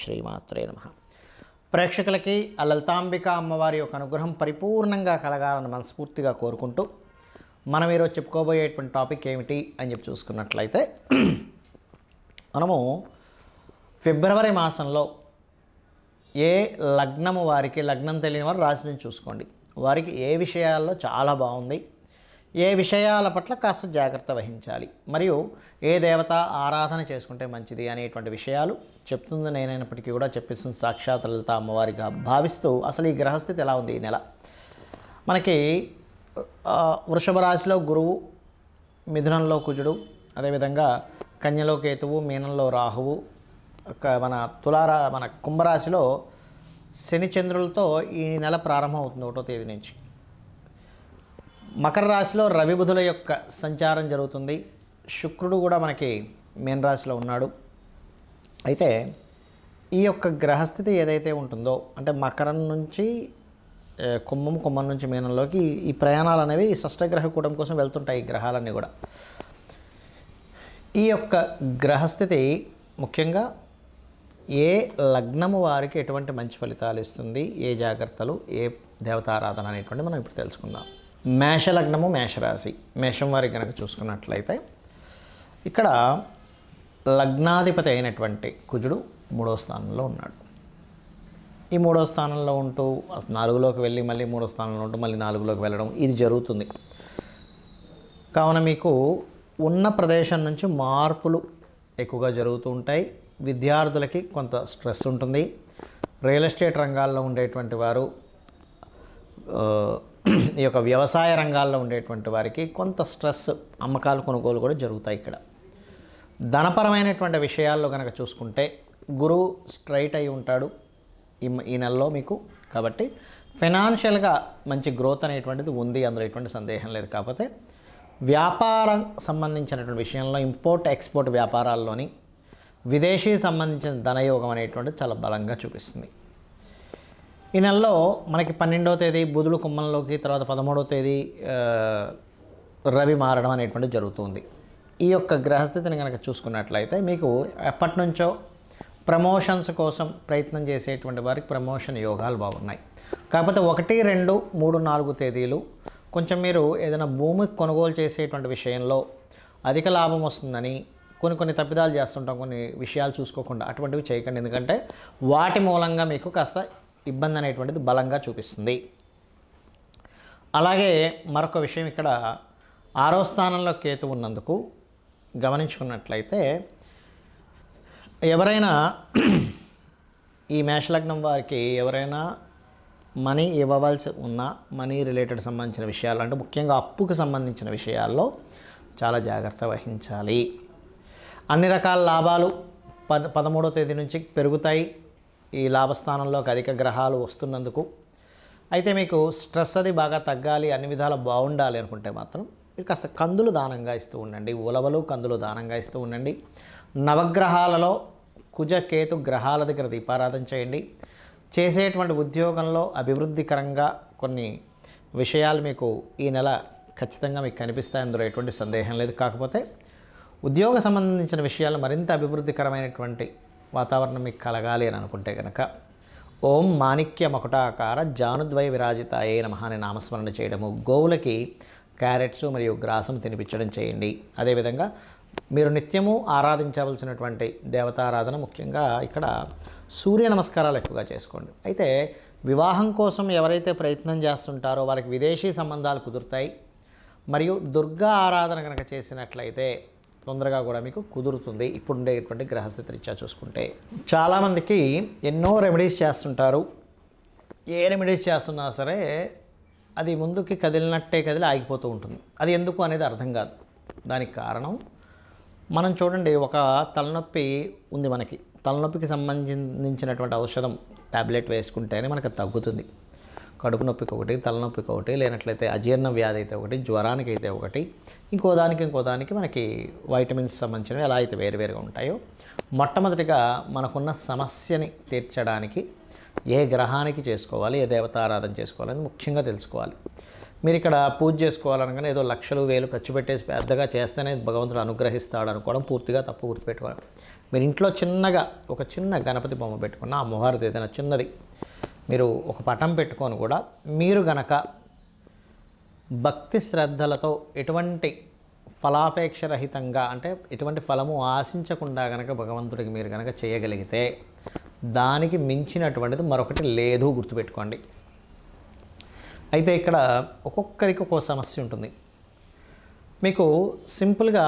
శ్రీమాత్రే నమః. ప్రేక్షకులకి ఆ లలితాంబిక అమ్మవారి యొక్క అనుగ్రహం పరిపూర్ణంగా కలగాలని మనస్ఫూర్తిగా కోరుకుంటూ మనం ఈరోజు చెప్పుకోబోయేటువంటి టాపిక్ ఏమిటి అని చెప్పి చూసుకున్నట్లయితే మనము ఫిబ్రవరి మాసంలో ఏ లగ్నము వారికి, లగ్నం తెలియని వారు రాశి నుంచి చూసుకోండి, వారికి ఏ విషయాల్లో చాలా బాగుంది, ఏ విషయాల పట్ల కాస్త జాగ్రత్త వహించాలి, మరియు ఏ దేవత ఆరాధన చేసుకుంటే మంచిది అనేటువంటి విషయాలు చెప్తుంది నేనైనప్పటికీ కూడా చెప్పిస్తుంది సాక్షాత్ లలిత అమ్మవారిగా భావిస్తూ అసలు ఈ గ్రహస్థితి ఎలా ఉంది ఈ నెల. మనకి వృషభ రాశిలో గురువు, మిథునంలో కుజుడు, అదేవిధంగా కన్యలో కేతువు, మీనంలో రాహువు, మన కుంభరాశిలో శని చంద్రులతో ఈ నెల ప్రారంభం అవుతుంది 1వ తేదీ నుంచి. మకర రాశిలో రవి బుధుల యొక్క సంచారం జరుగుతుంది. శుక్రుడు కూడా మనకి మీన రాశిలో ఉన్నాడు. అయితే ఈ యొక్క గ్రహస్థితి ఏదైతే ఉంటుందో, అంటే మకరం నుంచి కుంభం నుంచి మీనంలోకి ఈ ప్రయాణాలు అనేవి షష్టగ్రహ కూటమి కోసం వెళ్తుంటాయి ఈ గ్రహాలన్నీ కూడా. ఈ యొక్క గ్రహస్థితి ముఖ్యంగా ఏ లగ్నము వారికి ఎటువంటి మంచి ఫలితాలు ఇస్తుంది, ఏ జాగ్రత్తలు, ఏ దేవతారాధన అనేటువంటి మనం ఇప్పుడు తెలుసుకుందాం. మేషలగ్నము, మేషరాశి, మేషం వారికి కనుక చూసుకున్నట్లయితే ఇక్కడ లగ్నాధిపతి అయినటువంటి కుజుడు 3వ స్థానంలో ఉన్నాడు. ఈ 3వ స్థానంలో ఉంటూ 4లోకి వెళ్ళి మళ్ళీ 3వ స్థానంలో ఉంటూ మళ్ళీ 4లోకి వెళ్ళడం ఇది జరుగుతుంది. కావున మీకు ఉన్న ప్రదేశం నుంచి మార్పులు ఎక్కువగా జరుగుతూ ఉంటాయి. విద్యార్థులకి కొంత స్ట్రెస్ ఉంటుంది. రియల్ ఎస్టేట్ రంగాల్లో ఉండేటువంటి వారు, ఈ యొక్క వ్యవసాయ రంగాల్లో ఉండేటువంటి వారికి కొంత స్ట్రెస్, అమ్మకాలు కొనుగోలు కూడా జరుగుతాయి. ఇక్కడ ధనపరమైనటువంటి విషయాల్లో కనుక చూసుకుంటే గురువు స్ట్రైట్ అయి ఉంటాడు ఈ నెలలో మీకు. కాబట్టి ఫైనాన్షియల్గా మంచి గ్రోత్ అనేటువంటిది ఉంది, అందులో ఎటువంటి సందేహం లేదు. కాకపోతే వ్యాపారం సంబంధించినటువంటి విషయంలో, ఇంపోర్ట్ ఎక్స్పోర్ట్ వ్యాపారాల్లోని విదేశీ సంబంధించిన ధనయోగం అనేటువంటిది చాలా బలంగా చూపిస్తుంది. ఈ నెలలో మనకి 12వ తేదీ బుధుడు కుంభంలోకి, తర్వాత 13వ తేదీ రవి మారడం అనేటువంటిది జరుగుతుంది. ఈ యొక్క గ్రహస్థితిని కనుక చూసుకున్నట్లయితే మీకు ఎప్పటి నుంచో ప్రమోషన్స్ కోసం ప్రయత్నం చేసేటువంటి వారికి ప్రమోషన్ యోగాలు బాగున్నాయి. కాకపోతే 1, 2, 3, 4 తేదీలు కొంచెం మీరు ఏదైనా భూమి కొనుగోలు చేసేటువంటి విషయంలో అధిక లాభం వస్తుందని కొన్ని తప్పిదాలు చేస్తుంటాం, కొన్ని విషయాలు చూసుకోకుండా. అటువంటివి చేయకండి, ఎందుకంటే వాటి మూలంగా మీకు కాస్త ఇబ్బంది అనేటువంటిది బలంగా చూపిస్తుంది. అలాగే మరొక విషయం, ఇక్కడ 6వ స్థానంలో కేతు ఉన్నందుకు గమనించుకున్నట్లయితే ఎవరైనా ఈ మేషలగ్నం వారికి ఎవరైనా మనీ ఇవ్వవలసి ఉన్న మనీ రిలేటెడ్ సంబంధించిన విషయాలు, అంటే ముఖ్యంగా అప్పుకు సంబంధించిన విషయాల్లో చాలా జాగ్రత్త వహించాలి. అన్ని రకాల లాభాలు 13వ తేదీ నుంచి పెరుగుతాయి ఈ లాభస్థానంలోకి అధిక గ్రహాలు వస్తున్నందుకు. అయితే మీకు స్ట్రెస్ అది బాగా తగ్గాలి, అన్ని విధాలు బాగుండాలి అనుకుంటే మాత్రం మీరు కాస్త కందులు దానంగా ఇస్తూ ఉండండి, ఉలవలు కందులు దానంగా ఇస్తూ ఉండండి. నవగ్రహాలలో కుజ కేతు గ్రహాల దగ్గర దీపారాధన చేయండి. చేసేటువంటి ఉద్యోగంలో అభివృద్ధికరంగా కొన్ని విషయాలు మీకు ఈ నెల ఖచ్చితంగా మీకు కనిపిస్తాయి, అందులో ఎటువంటి సందేహం లేదు. కాకపోతే ఉద్యోగ సంబంధించిన విషయాలు మరింత అభివృద్ధికరమైనటువంటి వాతావరణం మీకు కలగాలి అని అనుకుంటే కనుక ఓం మాణిక్య మకుటాకార జానుద్వయ విరాజితాయే నమః అనే నామస్మరణ చేయడము, గోవులకి క్యారెట్స్ మరియు గ్రాసం తినిపించడం చేయండి. అదేవిధంగా మీరు నిత్యము ఆరాధించవలసినటువంటి దేవతారాధన, ముఖ్యంగా ఇక్కడ సూర్య నమస్కారాలు ఎక్కువగా చేసుకోండి. అయితే వివాహం కోసం ఎవరైతే ప్రయత్నం చేస్తుంటారో వారికి విదేశీ సంబంధాలు కుదురుతాయి. మరియు దుర్గా ఆరాధన కనుక చేసినట్లయితే తొందరగా కూడా మీకు కుదురుతుంది. ఇప్పుడు ఉండేటువంటి గ్రహస్థితి రీత్యా చూసుకుంటే చాలామందికి ఎన్నో రెమెడీస్ చేస్తుంటారు. ఏ రెమెడీస్ చేస్తున్నా సరే అది ముందుకి కదిలినట్టే కదిలి ఆగిపోతూ ఉంటుంది. అది ఎందుకు అనేది అర్థం కాదు. దానికి కారణం మనం చూడండి, ఒక తలనొప్పి ఉంది మనకి, తలనొప్పికి సంబంధించినటువంటి ఔషధం టాబ్లెట్ వేసుకుంటేనే మనకు తగ్గుతుంది. కడుపు నొప్పికి ఒకటి, తలనొప్పికి ఒకటి, లేనట్లయితే అజీర్ణ వ్యాధి అయితే ఒకటి, జ్వరానికి అయితే ఒకటి, ఇంకో దానికి మనకి వైటమిన్స్ సంబంధించినవి ఎలా అయితే వేరువేరుగా ఉంటాయో, మొట్టమొదటిగా మనకున్న సమస్యని తీర్చడానికి ఏ గ్రహానికి చేసుకోవాలి, ఏ దేవతారాధన చేసుకోవాలని ముఖ్యంగా తెలుసుకోవాలి. మీరు ఇక్కడ పూజ చేసుకోవాలనగానే ఏదో లక్షలు వేలు ఖర్చు పెట్టేసి పెద్దగా చేస్తేనే భగవంతుడు అనుగ్రహిస్తాడు అనుకోవడం పూర్తిగా తప్పు. గుర్తుపెట్టుకోవడం. మీరు ఇంట్లో చిన్నగా ఒక చిన్న గణపతి బొమ్మ పెట్టుకున్న అమ్మవారిది ఏదైనా చిన్నది మీరు ఒక పటం పెట్టుకొని కూడా మీరు గనక భక్తి శ్రద్ధలతో ఎటువంటి ఫలాపేక్ష రహితంగా అంటే ఎటువంటి ఫలము ఆశించకుండా గనక భగవంతుడికి మీరు గనక చేయగలిగితే దానికి మించినటువంటిది మరొకటి లేదు. గుర్తుపెట్టుకోండి. అయితే ఇక్కడ ఒక్కొక్కరికి ఒక్కో సమస్య ఉంటుంది. మీకు సింపుల్గా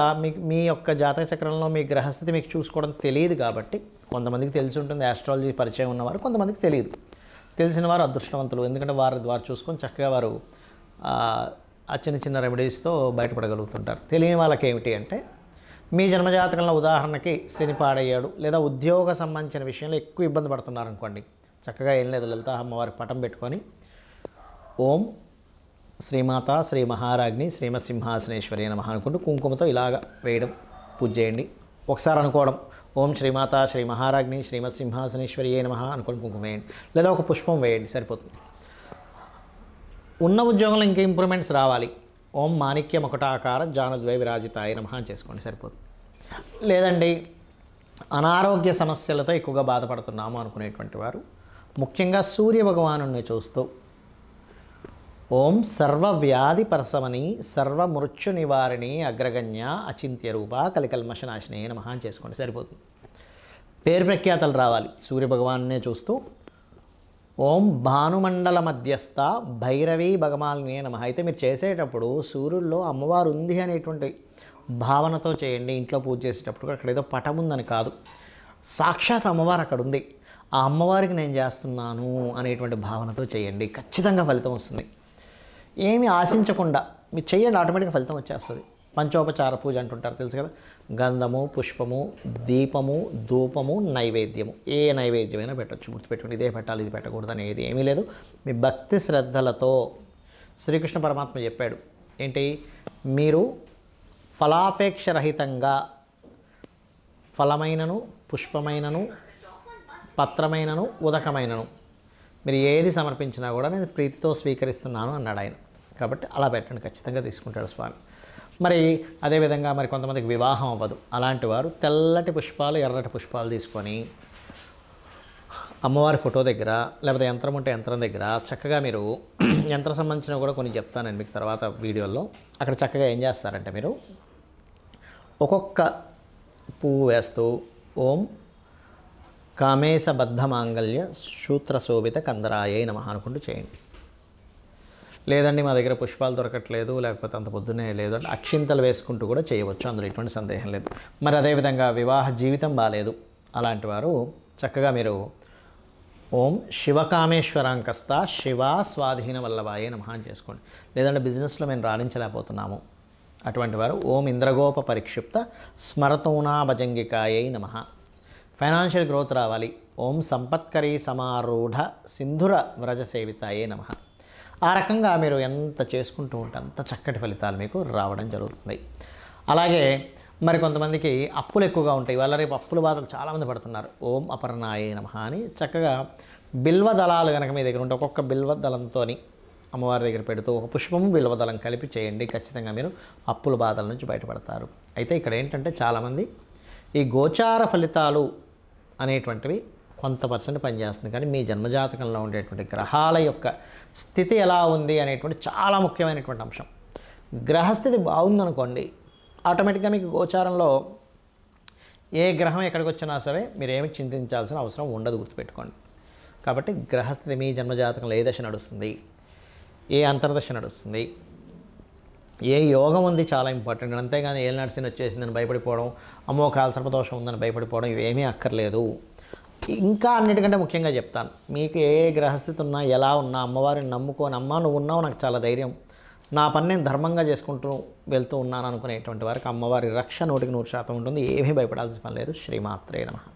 మీ యొక్క జాతక చక్రంలో మీ గ్రహస్థితి మీకు చూసుకోవడం తెలియదు కాబట్టి కొంతమందికి తెలిసి ఉంటుంది, ఆస్ట్రాలజీ పరిచయం ఉన్నవారు, కొంతమందికి తెలియదు. తెలిసిన వారు అదృష్టవంతులు, ఎందుకంటే వారు చూసుకొని చక్కగా వారు ఆ చిన్న చిన్న రెమెడీస్తో బయటపడగలుగుతుంటారు. తెలియని వాళ్ళకి ఏమిటి అంటే మీ జన్మజాతకంలో ఉదాహరణకి శని పాడయ్యాడు లేదా ఉద్యోగ సంబంధించిన విషయంలో ఎక్కువ ఇబ్బంది పడుతున్నారు అనుకోండి, చక్కగా ఏం లేదు లలిత అమ్మవారి పటం పెట్టుకొని ఓం శ్రీమాత శ్రీ మహారాజ్ని శ్రీమత్సింహాసనేశ్వరి నమః అనుకుంటూ కుంకుమతో ఇలాగ వేయడం పూజ చేయండి. ఒకసారి అనుకోవడం ఓం శ్రీమాత శ్రీ మహారాజ్ని శ్రీమత్సింహాసనేశ్వరి నమః అనుకోండి, కుంకుమ వేయండి లేదా ఒక పుష్పం వేయండి, సరిపోతుంది. ఉన్న ఉద్యోగంలో ఇంకా ఇంప్రూవ్మెంట్స్ రావాలి, ఓం మాణిక్య మకుటాకార జానుద్వయ విరాజితాయ నమః అని చేసుకోండి, సరిపోతుంది. లేదండి అనారోగ్య సమస్యలతో ఎక్కువగా బాధపడుతున్నాము అనుకునేటువంటి వారు ముఖ్యంగా సూర్య భగవానుని చూస్తూ ఓం సర్వవ్యాధి పరసమని సర్వమృత్యు నివారిణి అగ్రగణ్య అచింత్య రూప కలికల్మషనాశిని నమః అని చేసుకోండి, సరిపోతుంది. పేరు ప్రఖ్యాతలు రావాలి సూర్యభగవాన్నే చూస్తూ ఓం భానుమండల మధ్యస్థ భైరవీ భగవాన్నే నమః. అయితే మీరు చేసేటప్పుడు సూర్యుల్లో అమ్మవారు ఉంది అనేటువంటి భావనతో చేయండి. ఇంట్లో పూజ చేసేటప్పుడు అక్కడ ఏదో పటం ఉందని కాదు, సాక్షాత్ అమ్మవారు అక్కడ ఉంది, ఆ అమ్మవారికి నేను చేస్తున్నాను అనేటువంటి భావనతో చేయండి, ఖచ్చితంగా ఫలితం వస్తుంది. ఏమి ఆశించకుండా మీరు చేయండి, ఆటోమేటిక్గా ఫలితం వచ్చేస్తుంది. పంచోపచార పూజ అంటుంటారు తెలుసు కదా, గంధము పుష్పము దీపము ధూపము నైవేద్యము, ఏ నైవేద్యమైనా పెట్టచ్చు. గుర్తుపెట్టుకోండి, ఇదే పెట్టాలి ఇది పెట్టకూడదు అనేది ఏమీ లేదు. మీ భక్తి శ్రద్ధలతో శ్రీకృష్ణ పరమాత్మ చెప్పాడు ఏంటి, మీరు ఫలాపేక్ష రహితంగా ఫలమైనను పుష్పమైనను పత్రమైనను ఉదకమైనను మీరు ఏది సమర్పించినా కూడా నేను ప్రీతితో స్వీకరిస్తున్నాను అన్నాడు ఆయన. కాబట్టి అలా పెట్టండి, ఖచ్చితంగా తీసుకుంటాడు స్వామి. మరి అదేవిధంగా మరి కొంతమందికి వివాహం అవ్వదు, అలాంటి వారు తెల్లటి పుష్పాలు ఎర్రటి పుష్పాలు తీసుకొని అమ్మవారి ఫోటో దగ్గర లేకపోతే యంత్రం ఉంటే యంత్రం దగ్గర చక్కగా మీరు యంత్ర సంబంధించిన కూడా కొన్ని చెప్తాను నేను మీకు తర్వాత వీడియోలో. అక్కడ చక్కగా ఏం చేస్తారంటే మీరు ఒక్కొక్క పువ్వు వేస్తూ ఓం కామేశబద్ధ మాంగళ్య సూత్రశోభిత కందరాయే నమః అనుకుంటూ చేయండి. లేదండి మా దగ్గర పుష్పాలు దొరకట్లేదు లేకపోతే అంత పొద్దున్నే లేదు అంటే అక్షింతలు వేసుకుంటూ కూడా చేయవచ్చు, అందులో ఎటువంటి సందేహం లేదు. మరి అదేవిధంగా వివాహ జీవితం బాగాలేదు అలాంటి వారు చక్కగా మీరు ఓం శివకామేశ్వరాంకస్త శివ స్వాధీన వల్లభాయే నమః అని చేసుకోండి. లేదంటే బిజినెస్లో మేము రాణించలేకపోతున్నాము అటువంటి వారు ఓం ఇంద్రగోప పరిక్షిప్త స్మరతూనా భజంగికాయై నమః. ఫైనాన్షియల్ గ్రోత్ రావాలి, ఓం సంపత్కరీ సమారూఢ సింధుర వ్రజ సేవితాయే నమః. ఆ రకంగా మీరు ఎంత చేసుకుంటూ ఉంటే అంత చక్కటి ఫలితాలు మీకు రావడం జరుగుతుంది. అలాగే మరి కొంతమందికి అప్పులు ఎక్కువగా ఉంటాయి, వాళ్ళ రేపు అప్పుల బాధలు చాలామంది పడుతున్నారు. ఓం అపర్ణాయే నమః అని చక్కగా బిల్వ దళాలు కనుక మీ దగ్గర ఉంటే ఒక్కొక్క బిల్వ దళంతో అమ్మవారి దగ్గర పెడుతూ ఒక పుష్పము బిల్వ దళం కలిపి చేయండి, ఖచ్చితంగా మీరు అప్పుల బాధల నుంచి బయటపడతారు. అయితే ఇక్కడ ఏంటంటే చాలామంది ఈ గోచార ఫలితాలు అనేటువంటివి కొంత పర్సెంట్ పనిచేస్తుంది, కానీ మీ జన్మజాతకంలో ఉండేటువంటి గ్రహాల యొక్క స్థితి ఎలా ఉంది అనేటువంటి చాలా ముఖ్యమైనటువంటి అంశం. గ్రహస్థితి బాగుందనుకోండి ఆటోమేటిక్గా మీకు గోచారంలో ఏ గ్రహం ఎక్కడికి వచ్చినా సరే మీరేమి చింతించాల్సిన అవసరం ఉండదు, గుర్తుపెట్టుకోండి. కాబట్టి గ్రహస్థితి మీ జన్మజాతకంలో ఏ దశ నడుస్తుంది, ఏ అంతర్దశ నడుస్తుంది, ఏ యోగం ఉంది చాలా ఇంపార్టెంట్. అంతేగాని ఏళ్ళు నడిచిన వచ్చేసిందని భయపడిపోవడం, అమ్మో కాలసర్పదోషం ఉందని భయపడిపోవడం ఇవేమీ అక్కర్లేదు. ఇంకా అన్నిటికంటే ముఖ్యంగా చెప్తాను, మీకు ఏ గ్రహస్థితి ఉన్నా ఎలా ఉన్నా అమ్మవారిని నమ్ముకొని అమ్మ నువ్వు ఉన్నావు నాకు చాలా ధైర్యం, నా పని నేను ధర్మంగా చేసుకుంటూ వెళ్తూ ఉన్నాను అనుకునేటువంటి వారికి అమ్మవారి రక్ష 100% ఉంటుంది, ఏమీ భయపడాల్సిన పని లేదు. శ్రీమాత్రే నమః.